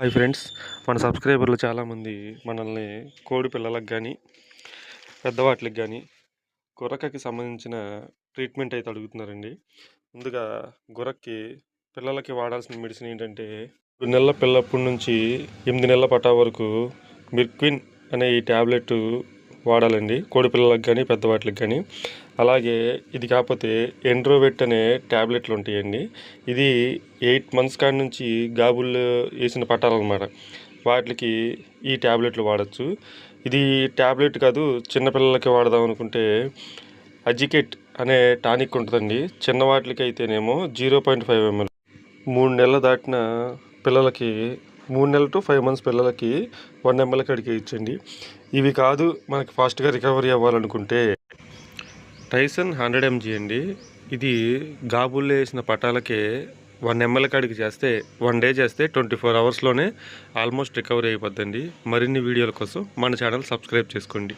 Hi friends, మన సబ్స్క్రైబర్లు చాలామంది మనల్ని కోడి పిల్లలకు కానీ పెద్దవాటికి కానీ గుర్రకి సంబంధించిన ట్రీట్మెంట్ అయితే అడుగుతున్నారండి. ముందుగా గుర్రకి పిల్లలకి వాడాల్సిన మెడిసిన్ ఏంటంటే 2 నెలల పిల్లప్పటి నుంచి 8 నెలల పటా వరకు మిర్క్విన్ అనే ఈ ట్యాబ్లెట్ వాడాలండి, కోడి పిల్లలకు కానీ పెద్దవాటికి కానీ. అలాగే ఇది కాకపోతే ఎండ్రోవెట్ అనే ట్యాబ్లెట్లు ఉంటాయండి. ఇది 8 మంత్స్ కాడి నుంచి గాబుల్లో వేసిన పట్టాలన్నమాట. వాటికి ఈ ట్యాబ్లెట్లు వాడచ్చు. ఇది ట్యాబ్లెట్ కాదు, చిన్నపిల్లలకి వాడదాం అనుకుంటే అజికెట్ అనే టానిక్ ఉంటుందండి. చిన్న వాటికి అయితేనేమో 0.5 ml 3 నెలలు దాటిన పిల్లలకి 3 నెలలు టు 5 మంత్స్ పిల్లలకి 1 ml కడికి ఇచ్చండి. ఇవి కాదు, మనకి ఫాస్ట్గా రికవరీ అవ్వాలనుకుంటే టైసన్ 100 mg అండి. ఇది గాబుల్లో వేసిన పటాలకే 1 ml కాడికి చేస్తే 1 డే చేస్తే 24 అవర్స్లోనే ఆల్మోస్ట్ రికవరీ అయిపోద్దండి. మరిన్ని వీడియోల కోసం మన ఛానల్ సబ్స్క్రైబ్ చేసుకోండి.